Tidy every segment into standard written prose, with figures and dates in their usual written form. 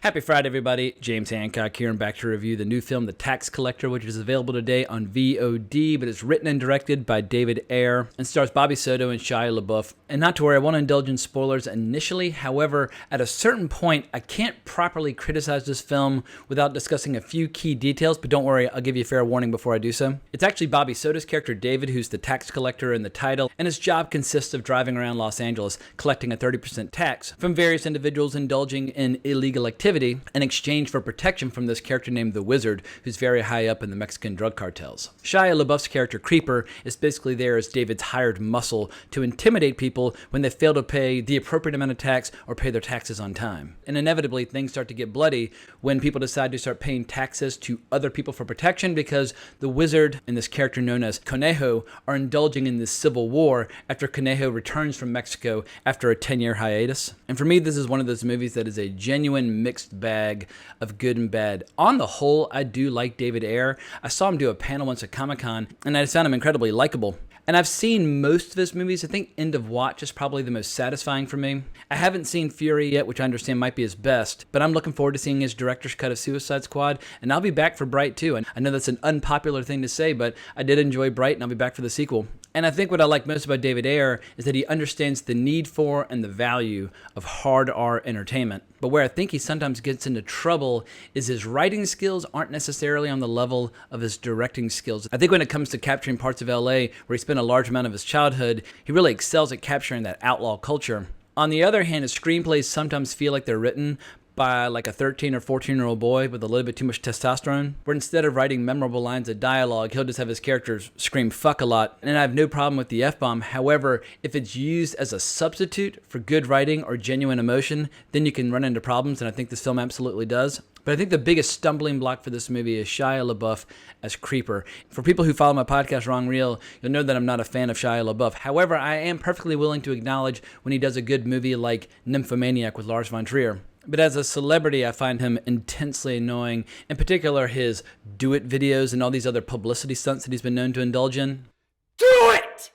Happy Friday, everybody. James Hancock here and back to review the new film, The Tax Collector, which is available today on VOD, but it's written and directed by David Ayer and stars Bobby Soto and Shia Labeouf. And not to worry, I won't indulge in spoilers initially. However, at a certain point, I can't properly criticize this film without discussing a few key details, but don't worry, I'll give you a fair warning before I do so. It's actually Bobby Soto's character, David, who's the tax collector in the title, and his job consists of driving around Los Angeles collecting a 30% tax from various individuals indulging in illegal activity in exchange for protection from this character named the Wizard, who's very high up in the Mexican drug cartels. Shia Labeouf's character, Creeper, is basically there as David's hired muscle to intimidate people when they fail to pay the appropriate amount of tax or pay their taxes on time. And inevitably, things start to get bloody when people decide to start paying taxes to other people for protection because the Wizard and this character known as Conejo are indulging in this civil war after Conejo returns from Mexico after a 10-year hiatus. And for me, this is one of those movies that is a genuine mixed bag of good and bad. On the whole, I do like David Ayer. I saw him do a panel once at Comic-Con, and I just found him incredibly likable. And I've seen most of his movies. I think End of Watch is probably the most satisfying for me. I haven't seen Fury yet, which I understand might be his best, but I'm looking forward to seeing his director's cut of Suicide Squad, and I'll be back for Bright too. And I know that's an unpopular thing to say, but I did enjoy Bright, and I'll be back for the sequel. And I think what I like most about David Ayer is that he understands the need for and the value of hard R entertainment. But where I think he sometimes gets into trouble is his writing skills aren't necessarily on the level of his directing skills. I think when it comes to capturing parts of LA where he spent a large amount of his childhood, he really excels at capturing that outlaw culture. On the other hand, his screenplays sometimes feel like they're written by like a 13 or 14-year-old boy with a little bit too much testosterone, where instead of writing memorable lines of dialogue, he'll just have his characters scream fuck a lot. And I have no problem with the F-bomb. However, if it's used as a substitute for good writing or genuine emotion, then you can run into problems, and I think this film absolutely does. But I think the biggest stumbling block for this movie is Shia Labeouf as Creeper. For people who follow my podcast, Wrong Reel, you'll know that I'm not a fan of Shia Labeouf. However, I am perfectly willing to acknowledge when he does a good movie like Nymphomaniac with Lars von Trier. But as a celebrity, I find him intensely annoying, in particular his do-it videos and all these other publicity stunts that he's been known to indulge in. Do it!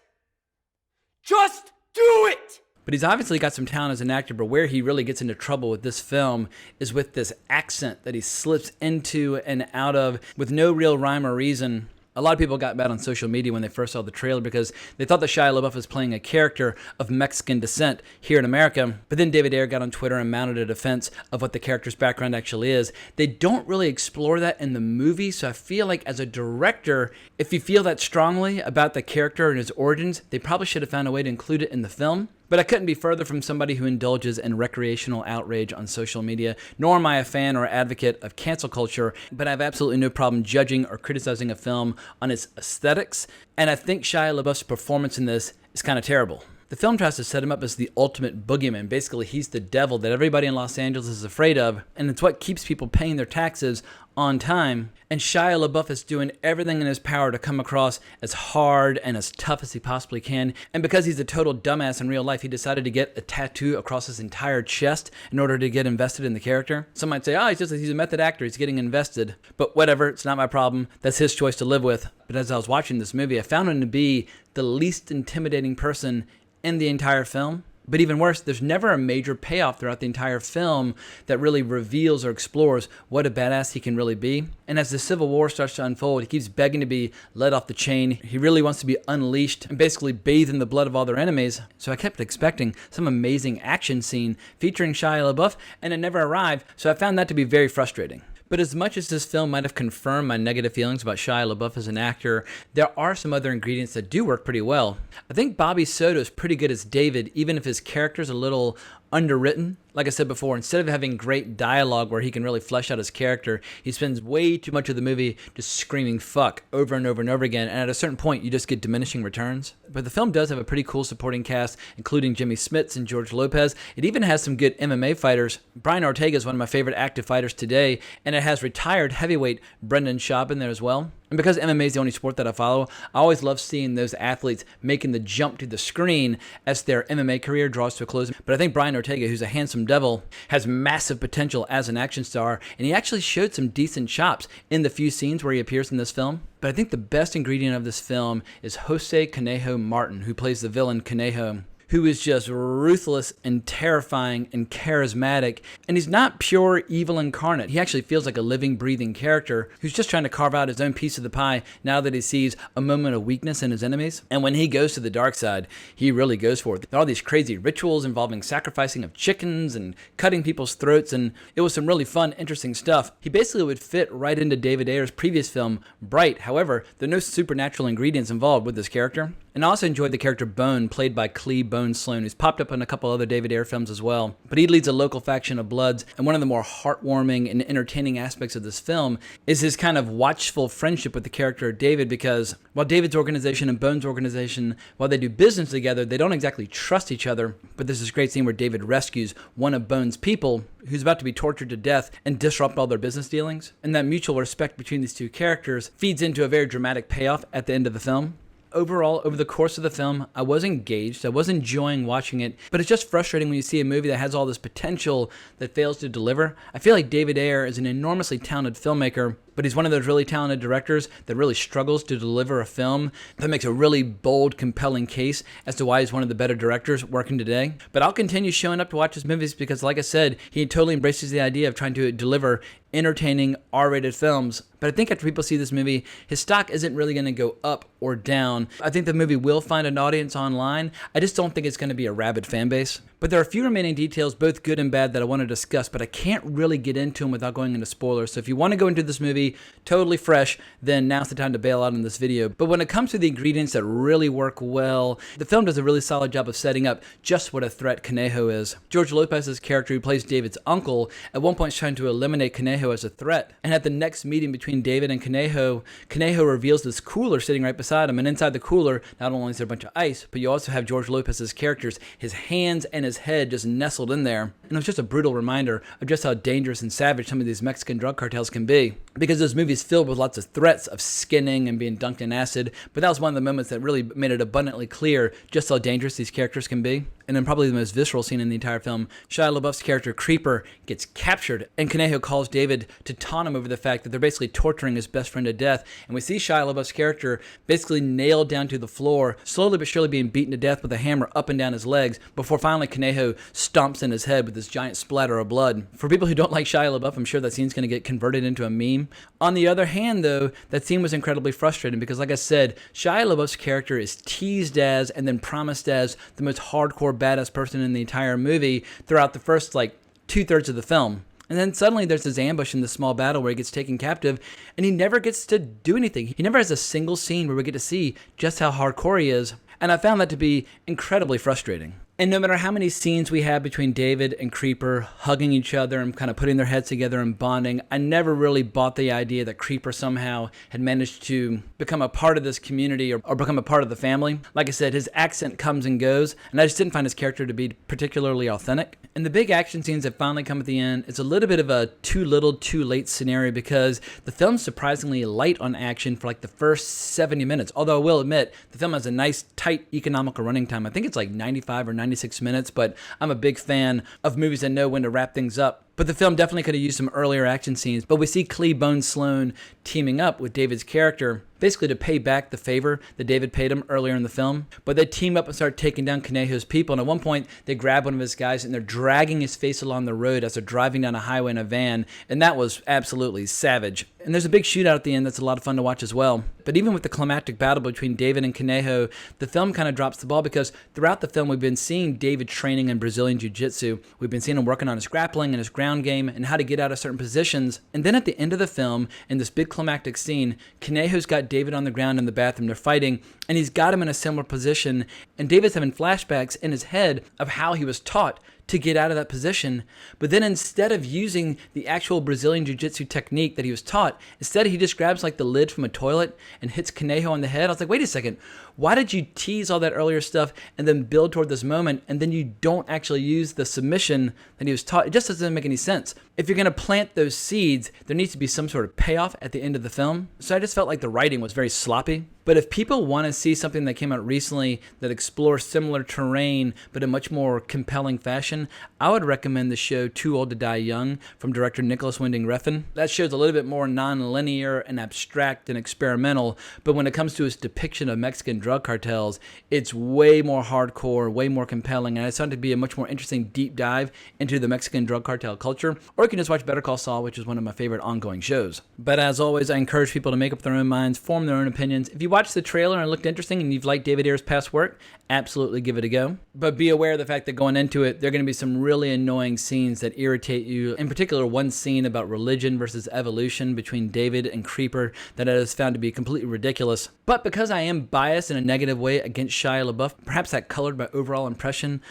Just do it! But he's obviously got some talent as an actor, but where he really gets into trouble with this film is with this accent that he slips into and out of with no real rhyme or reason. A lot of people got mad on social media when they first saw the trailer because they thought that Shia Labeouf was playing a character of Mexican descent here in America. But then David Ayer got on Twitter and mounted a defense of what the character's background actually is. They don't really explore that in the movie, so I feel like as a director, if you feel that strongly about the character and his origins, they probably should have found a way to include it in the film. But I couldn't be further from somebody who indulges in recreational outrage on social media, nor am I a fan or advocate of cancel culture, but I have absolutely no problem judging or criticizing a film on its aesthetics, and I think Shia LaBeouf's performance in this is kind of terrible. The film tries to set him up as the ultimate boogeyman. Basically, he's the devil that everybody in Los Angeles is afraid of, and it's what keeps people paying their taxes on time. And Shia LaBeouf is doing everything in his power to come across as hard and as tough as he possibly can. And because he's a total dumbass in real life, he decided to get a tattoo across his entire chest in order to get invested in the character. Some might say, he's a method actor, he's getting invested. But whatever, it's not my problem. That's his choice to live with. But as I was watching this movie, I found him to be the least intimidating person in the entire film. But even worse, there's never a major payoff throughout the entire film that really reveals or explores what a badass he can really be. And as the Civil War starts to unfold, he keeps begging to be let off the chain. He really wants to be unleashed and basically bathe in the blood of all their enemies. So I kept expecting some amazing action scene featuring Shia LaBeouf, and it never arrived, so I found that to be very frustrating. But as much as this film might have confirmed my negative feelings about Shia LaBeouf as an actor, there are some other ingredients that do work pretty well. I think Bobby Soto is pretty good as David, even if his character's a little underwritten. Like I said before, instead of having great dialogue where he can really flesh out his character, he spends way too much of the movie just screaming fuck over and over and over again, and at a certain point you just get diminishing returns. But the film does have a pretty cool supporting cast, including Jimmy Smits and George Lopez. It even has some good MMA fighters. Brian Ortega is one of my favorite active fighters today, and it has retired heavyweight Brendan Schaub in there as well. And because MMA is the only sport that I follow, I always love seeing those athletes making the jump to the screen as their MMA career draws to a close. But I think Brian Ortega, who's a handsome devil, has massive potential as an action star, and he actually showed some decent chops in the few scenes where he appears in this film. But I think the best ingredient of this film is Jose Conejo Martin, who plays the villain Conejo, who is just ruthless and terrifying and charismatic. And he's not pure evil incarnate. He actually feels like a living, breathing character who's just trying to carve out his own piece of the pie now that he sees a moment of weakness in his enemies. And when he goes to the dark side, he really goes for it. There are all these crazy rituals involving sacrificing of chickens and cutting people's throats, and it was some really fun, interesting stuff. He basically would fit right into David Ayer's previous film, Bright. However, there are no supernatural ingredients involved with this character. And I also enjoyed the character Bone, played by Clee Bone Sloan, who's popped up in a couple other David Ayer films as well. But he leads a local faction of Bloods, and one of the more heartwarming and entertaining aspects of this film is his kind of watchful friendship with the character David, because while David's organization and Bone's organization, while they do business together, they don't exactly trust each other. But there's this great scene where David rescues one of Bone's people who's about to be tortured to death and disrupt all their business dealings. And that mutual respect between these two characters feeds into a very dramatic payoff at the end of the film. Overall, over the course of the film, I was engaged. I was enjoying watching it, but it's just frustrating when you see a movie that has all this potential that fails to deliver. I feel like David Ayer is an enormously talented filmmaker, but he's one of those really talented directors that really struggles to deliver a film that makes a really bold, compelling case as to why he's one of the better directors working today. But I'll continue showing up to watch his movies because, like I said, he totally embraces the idea of trying to deliver entertaining R-rated films. But I think after people see this movie, his stock isn't really going to go up or down. I think the movie will find an audience online. I just don't think it's going to be a rabid fan base. But there are a few remaining details, both good and bad, that I want to discuss, but I can't really get into them without going into spoilers. So if you want to go into this movie totally fresh, then now's the time to bail out in this video. But when it comes to the ingredients that really work well, the film does a really solid job of setting up just what a threat Conejo is. George Lopez's character, who plays David's uncle, at one point is trying to eliminate Conejo as a threat. And at the next meeting between David and Conejo, Conejo reveals this cooler sitting right beside him. And inside the cooler, not only is there a bunch of ice, but you also have George Lopez's character's his hands and his head just nestled in there. And it was just a brutal reminder of just how dangerous and savage some of these Mexican drug cartels can be. Because this movie is filled with lots of threats of skinning and being dunked in acid, but that was one of the moments that really made it abundantly clear just how dangerous these characters can be. And then probably the most visceral scene in the entire film, Shia Labeouf's character Creeper gets captured, and Conejo calls David to taunt him over the fact that they're basically torturing his best friend to death. And we see Shia Labeouf's character basically nailed down to the floor, slowly but surely being beaten to death with a hammer up and down his legs, before finally Conejo stomps in his head with this giant splatter of blood. For people who don't like Shia LaBeouf, I'm sure that scene's going to get converted into a meme. On the other hand, though, that scene was incredibly frustrating because, like I said, Shia LaBeouf's character is teased as and then promised as the most hardcore badass person in the entire movie throughout the first, 2/3 of the film. And then suddenly there's this ambush in this small battle where he gets taken captive, and he never gets to do anything. He never has a single scene where we get to see just how hardcore he is. And I found that to be incredibly frustrating. And no matter how many scenes we have between David and Creeper hugging each other and kind of putting their heads together and bonding, I never really bought the idea that Creeper somehow had managed to become a part of this community or become a part of the family. Like I said, his accent comes and goes, and I just didn't find his character to be particularly authentic. And the big action scenes that finally come at the end, it's a little bit of a too little, too late scenario because the film's surprisingly light on action for the first 70 minutes. Although I will admit, the film has a nice, tight, economical running time. I think it's 95 or 96 minutes, but I'm a big fan of movies that know when to wrap things up. But the film definitely could have used some earlier action scenes. But we see Clee Bone Sloan teaming up with David's character, basically to pay back the favor that David paid him earlier in the film. But they team up and start taking down Conejo's people. And at one point, they grab one of his guys and they're dragging his face along the road as they're driving down a highway in a van. And that was absolutely savage. And there's a big shootout at the end that's a lot of fun to watch as well. But even with the climactic battle between David and Conejo, the film kind of drops the ball because throughout the film, we've been seeing David training in Brazilian Jiu-Jitsu. We've been seeing him working on his grappling and his ground game and how to get out of certain positions. And then at the end of the film, in this big climactic scene, Conejo's got David on the ground in the bathroom. They're fighting, and he's got him in a similar position. And David's having flashbacks in his head of how he was taught to get out of that position. But then instead of using the actual Brazilian Jiu-Jitsu technique that he was taught, instead he just grabs the lid from a toilet and hits Conejo on the head. I was like, wait a second, why did you tease all that earlier stuff and then build toward this moment and then you don't actually use the submission that he was taught? It just doesn't make any sense. if you're going to plant those seeds, there needs to be some sort of payoff at the end of the film. So I just felt like the writing was very sloppy. But if people want to see something that came out recently that explores similar terrain but in much more compelling fashion, I would recommend the show Too Old to Die Young from director Nicholas Winding Refn. That show's a little bit more non-linear and abstract and experimental, but when it comes to its depiction of Mexican drug cartels, it's way more hardcore, way more compelling, and it's found to be a much more interesting deep dive into the Mexican drug cartel culture. Or you can just watch Better Call Saul, which is one of my favorite ongoing shows. But as always, I encourage people to make up their own minds, form their own opinions. If you watched the trailer and it looked interesting and you've liked David Ayer's past work, absolutely give it a go. But be aware of the fact that going into it, there are going to be some really annoying scenes that irritate you. In particular, one scene about religion versus evolution between David and Creeper that I just found to be completely ridiculous. But because I am biased in a negative way against Shia Labeouf, perhaps that colored my overall impression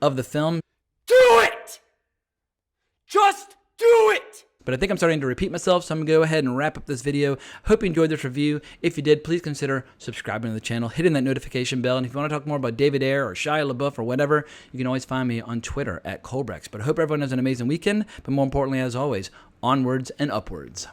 of the film. Do it! Just do it! But I think I'm starting to repeat myself, so I'm going to go ahead and wrap up this video. Hope you enjoyed this review. If you did, please consider subscribing to the channel, hitting that notification bell, and if you want to talk more about David Ayer or Shia LaBeouf or whatever, you can always find me on Twitter at Colbrex. But I hope everyone has an amazing weekend, but more importantly, as always, onwards and upwards.